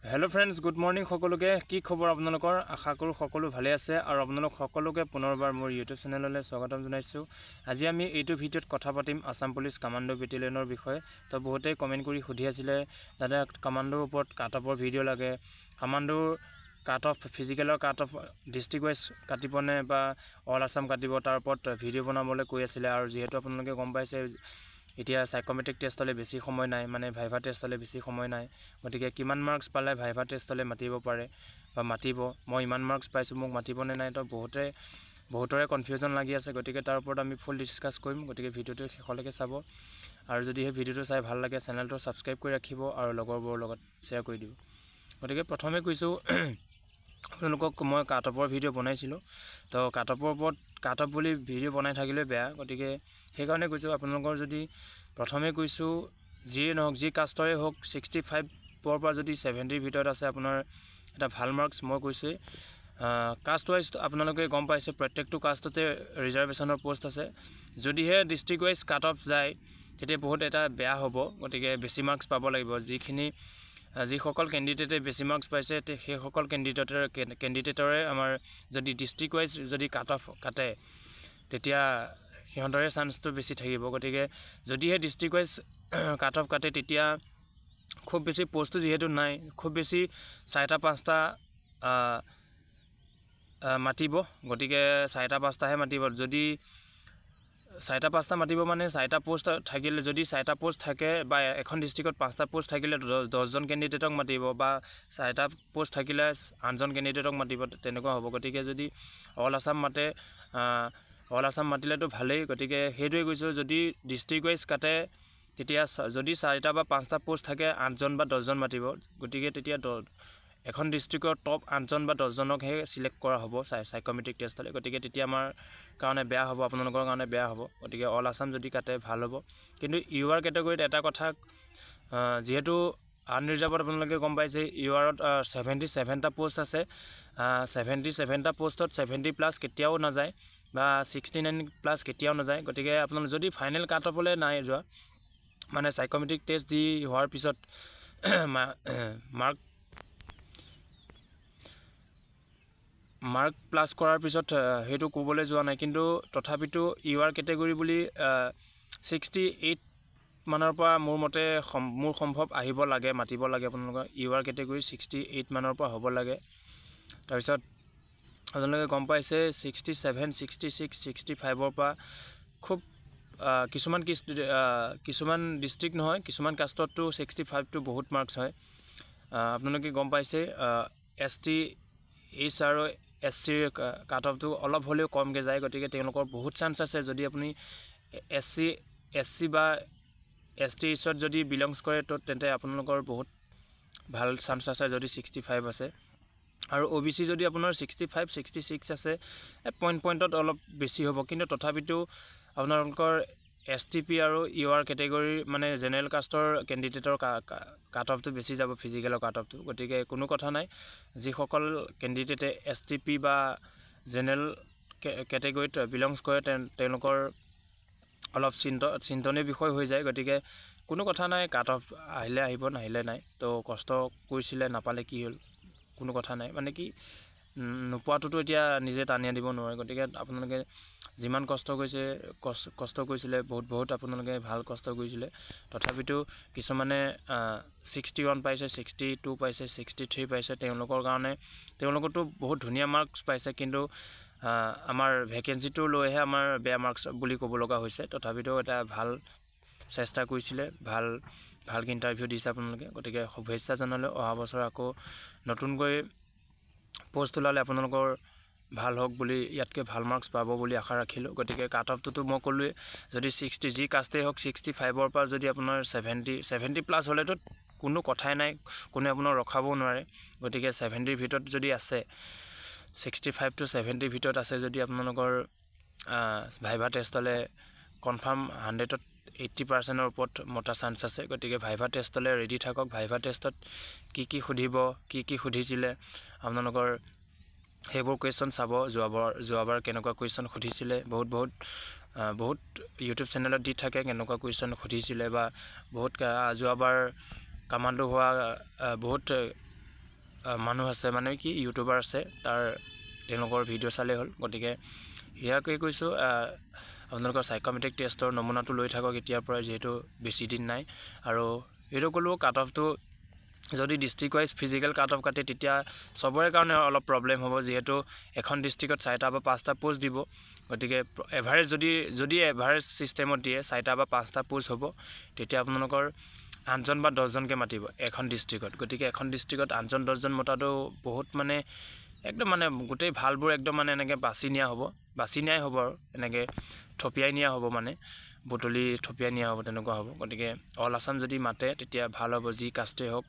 Hello friends good morning सकलोके की खबर आपनलोকৰ आशा करूँ सकलो ভালে আছে আৰু আপোনালোক সকলোকে পুনৰবাৰ মোৰ ইউটিউব চেনেললৈ স্বাগতম জনাইছো। আজি আমি এইটো ভিডিঅ'ত কথা পাতিম আসাম পুলিচ কমান্ডো বেটেলিয়নৰ বিষয়ে। তো বহুতেই কমেন্ট কৰি সুধি আছিলে দাদা কমান্ডোৰ ওপৰত কাট অফৰ ভিডিঅ' লাগে, কমান্ডোৰ কাট অফ ফিজিকেলৰ কাট অফ ডিস্ট্ৰিক্ট ওয়াইজ কাটিবনে বা অল আসাম কাটিব তাৰ ওপৰত ভিডিঅ' বনাবলৈ কৈ আছিলে। আৰু যেহেতু আপোনালোকে গম পাইছে এতিয়া সাইকোমেট্ৰিক টেষ্টলে বেছি সময় নাই, মানে ভাইভা টেষ্টলে বেছি সময় নাই, গতিকে কিমান মাৰ্কস পালে ভাইভা টেষ্টলে মাতিব পাৰে বা মাতিব, মই ইমান মাৰ্কস পাইছো মোক মাতিবনে নাই, তো বহুতৰে কনফিউজন লাগি আছে। গতিকে তাৰ ওপৰত আমি ফুল ডিসকাস কৰিম, গতিকে ভিডিঅ'টো শেষলৈকে চাব। আৰু যদি এই ভিডিঅ'টো চাই ভাল লাগে চেনেলটো সাবস্ক্ৰাইব কৰি ৰাখিব আৰু লগৰবোৰৰ লগত শ্বেয়াৰ কৰি দিব। গতিকে প্ৰথমে কৈছো আপোনালোকক মই কাট অফৰ ভিডিঅ' বনাইছিলো, তো কাট অফৰ ওপৰত কাট অফ বুলি ভিডিঅ' বনাই থাকিলে বেয়া, গতিকে সেইকাৰণে কৈছো আপোনালোকৰ যদি প্ৰথমে কৈছো যিয়ে নহওক যি কাষ্টৰে হওক 65 ৰ পৰা যদি 70 ভিতৰত আছে আপোনাৰ এটা ভাল মাৰ্কস। মই কৈছো কাষ্ট ওয়াইজ আপোনালোকে গম পাইছে প্ৰত্যেকটো কাষ্টতে ৰিজাৰ্ভেশনৰ পোষ্ট আছে, যদিহে ডিস্ট্ৰিক্ট ওয়াইজ কাট অফ যায় তেতিয়া বহুত এটা বেয়া হ'ব। গতিকে বেছি মাৰ্কস পাব লাগিব, যিসকল ক্যান্ডিডেটে বেছি মাৰ্কস পাইছে সেই সকল ক্যান্ডিডেটৰে আমাৰ যদি ডিস্ট্ৰিক্ট ওয়াইজ যদি কাট অফ কাটে তেতিয়া সিহঁতৰে চান্সটো বেছি থাকিব। গতিকে যদিহে ডিস্ট্ৰিক্ট ওয়াইজ কাট অফ কাটে তেতিয়া খুব বেছি পোস্টটো যেহেতু নাই, খুব বেছি 4-5টা মাতিব, গতিকে 4-5টাহে মাতিব। যদি 4-5টা মাতিব মানে 4টা পোষ্ট থাকিলে, যদি 4টা পোষ্ট থাকে বা এখন ডিস্ট্ৰিক্টত 5টা পোষ্ট থাকিলে 10জন ক্যান্ডিডেটক মাতিব, বা 4টা পোষ্ট থাকিলে 8জন ক্যান্ডিডেটক মাতিব, তেনেকুৱা হ'ব। গতিকে যদি অল আসাম মাতে অল আসাম মাতিলেতো ভালেই। গতিকে সেইটোৱে কৈছো যদি ডিস্ট্ৰিক্ট ওয়াইজ কাটে তেতিয়া যদি 4টা বা 5টা পোষ্ট থাকে 8জন বা 10জন মাতিব, গতিকে তেতিয়া এখন ডিস্ট্ৰিক্টৰ টপ 8জন বা 10জনকহে সিলেক্ট কৰা হ'ব সাইকোমেট্ৰিক টেষ্টলে। গতিকে তেতিয়া আমাৰ কাৰণে বেয়া হ'ব, আপোনালোকৰ কাৰণে বেয়া হ'ব। গতিকে অল আসাম যদি কাটে ভাল হ'ব। কিন্তু ইউআৰ ক্যাটাগৰীত এটা কথা, যেহেতু আনৰিজাৰ্ভত আপোনালোকে গম পাইছে ইউআৰত 77টা পোষ্ট আছে, 77টা পোষ্টত 70+ কেতিয়াও নাযায় বা 69+ কেতিয়াও নাযায়। গতিকে আপোনালোক যদি ফাইনেল কাট অফলে নাই যোৱা, মানে সাইকোমেট্ৰিক টেষ্ট দি হোৱাৰ পিছত মাৰ্ক প্লাস কৰাৰ পিছত হেতু ক'বলৈ যোৱা নাই, কিন্তু তথাপিতো ইউআৰ ক্যাটাগৰী বুলি 68 মানৰ পৰা মোৰ মতে মোৰ সম্ভৱ আহিব লাগে, মাতিব লাগে আপোনালোকৰ ইউআৰ ক্যাটাগৰী 68 মানৰ পৰা হ'ব লাগে। তাৰ পিছত আপোনালোকে গম পাইছে 67, 66, 65ৰ পৰা খুব কিছুমান ডিস্ট্ৰিক্ট নহয়, কিছুমান কাষ্টতটো 65 টো বহুত মাৰ্কস হয়। আপোনালোকে গম পাইছে এসটি এইচ আৰু এসসি কাট অফটো অলপ হলেও কমকে যায়, গতিকে তেওঁলোকৰ বহুত চান্স আছে। যদি আপুনি এসসি বা এসটি এইচত যদি বিলংস কৰে তো তেন্তে আপোনালোকৰ বহুত ভাল চান্স আছে যদি 65 আছে। আৰু ওবিসি যদি আপোনাৰ 65, 66 আছে পইণ্টত অলপ বেছি হ'ব, কিন্তু তথাপিতো আপোনালোকৰ এসটিপি আৰু ইউআৰ ক্যাটাগৰী মানে জেনাৰেল কাষ্টৰ ক্যান্ডিডেটৰ কাট অফটো বেছি যাব, ফিজিকেলৰ কাট অফটো। গতিকে কোনো কথা নাই, যিসকল ক্যান্ডিডেটে এসটিপি বা জেনাৰেল ক্যাটাগৰীত বিলংস কৰে তেওঁলোকৰ অলপ চিন্তনীয় বিষয় হৈ যায়। গতিকে কোনো কথা নাই, কাট অফ আহিলে আহিব, নাহিলে নাই। তো কষ্ট কৰিছিলে নাপালে কি হ'ল, কোনো কথা নাই, মানে কি নোপোৱাটোতো এতিয়া নিজে টানিয়া দিব নোৱাৰে। গতিকে আপোনালোকে যিমান কষ্ট কৰিছিলে বহুত আপোনালোকে ভাল কষ্ট কৰিছিলে, তথাপিতো কিছুমানে 61 পাইছে, 62 পাইছে, 63 পাইছে, তেওঁলোকৰতো বহুত ধুনীয়া মাৰ্কস পাইছে, কিন্তু আমাৰ ভ্যাকেন্সিটো লৈহে আমাৰ বেয়া মাৰ্কস বুলি ক'ব লগা হৈছে। তথাপিতো এটা ভাল চেষ্টা কৰিছিলে, ভাল ইন্টাৰভিউ দিছে আপোনালোকে। গতিকে শুভেচ্ছা জনালে, অহা বছৰ আকৌ নতুনকৈ পোষ্ট ওলালে আপোনালোকৰ ভাল হওক বুলি, ইয়াতকৈ ভাল মাৰ্কস পাব বুলি আশা ৰাখিলো। গতিকে কাট অফটো মই ক'লোৱে যদি 60 যি কাষ্টেই হওক 65ৰ পৰা যদি আপোনাৰ 70+ হলেতো কোনো কথাই নাই, কোনো আপোনাক ৰখাবও নোৱাৰে। গতিকে 70ৰ ভিতৰত যদি আছে, 65 to 70 ভিতৰত আছে, যদি আপোনালোকৰ ভাইভা টেষ্টলে কনফাৰ্ম 100ত 80%ৰ ওপৰত মতা চান্স আছে। গতিকে ভাইভা টেষ্টলে ৰেডি থাকক। ভাইভা টেষ্টত কি সুধিব, কি সুধিছিলে আপোনালোকৰ সেইবোৰ কোৱেশ্চন চাব। যোৱাবাৰ কেনেকুৱা কোৱেশ্চন সুধিছিলে, বহুত ইউটিউব চেনেলত দি থাকে কেনেকুৱা কোৱেশ্চন সুধিছিলে, বা বহুত যোৱাবাৰ কমান্ডো হোৱা বহুত মানুহ আছে মানে কি ইউটিউবাৰ আছে তেওঁলোকৰ ভিডিঅ' চালেই হ'ল গতিকে ইয়াকে কৈছোঁ আপোনালোকৰ সাইকোমেট্ৰিক টেষ্টৰ নমুনাটো লৈ থাকক এতিয়াৰ পৰা যেহেতু বেছি দিন নাই আৰু এইটো ক'লো কাট অফটো যদি district wise physical cut off কাটে তেতিয়া সবৰে কাৰণে অলপ প্ৰব্লেম হ'ব যেহেতু এখন ডিষ্ট্ৰিক্টত 4টা বা 5টা পোষ্ট দিব গতিকে এভাৰেজ যদি এভাৰেজ সিস্টেমত দিয়ে 4টা বা 5টা পোষ্ট হ'ব তেতিয়া আপোনালোকৰ 8জন বা 10জনকে মাতিব এখন ডিষ্ট্ৰিক্টত গতিকে এখন ডিষ্ট্ৰিক্টত 8জন 10জন মতাটো বহুত মানে একদম মানে গোটেই ভালবোৰ একদম মানে এনেকৈ বাছি নিয়াই হ'ব আৰু এনেকৈ থপিয়াই নিয়া হ'ব মানে বুটলি থপিয়াই নিয়া হ'ব তেনেকুৱা হ'ব গতিকে অল আসাম যদি মাতে তেতিয়া ভাল হ'ব যি কাষ্টে হওক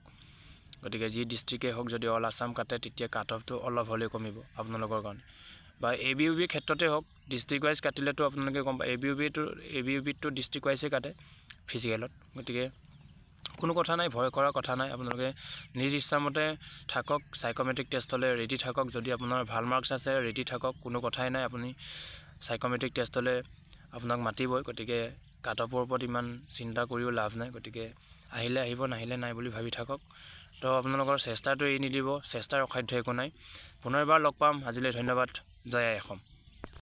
গতিকে যি ডিষ্ট্ৰিক্টে হওক যদি অল আসাম কাটে তেতিয়া কাট অফটো অলপ হ'লে কমিব আপোনালোকৰ কাৰণে বা ABUB ক্ষেত্ৰতে হওক ডিষ্ট্ৰিক্ট ৱাইজ কাটিলেতো আপোনালোকে গম পায় ABUBটো ডিষ্ট্ৰিক্ট ৱাইজে কাটে ফিজিকেলত গতিকে কোনো কথা নাই ভয় কৰাৰ কথা নাই আপোনালোকে নিজ ইচ্ছামতে থাকক সাইকোমেট্ৰিক টেষ্টলৈ ৰেডি থাকক যদি আপোনাৰ ভাল মাৰ্কছ আছে ৰেডি থাকক কোনো কথাই নাই আপুনি সাইকোমেট্ৰিক টেষ্টলৈ আপোনাক মাতিবই গতিকে কাট অফৰ ওপৰত ইমান চিন্তা কৰিও লাভ নাই গতিকে আহিলে আহিব নাহিলে নাই বুলি ভাবি থাকক তো আপোনালোকৰ চেষ্টাটো এৰি নিদিব চেষ্টাৰ অসাধ্য একো নাই পুনৰবাৰ লগ পাম আজিলৈ ধন্যবাদ জয় আই অসম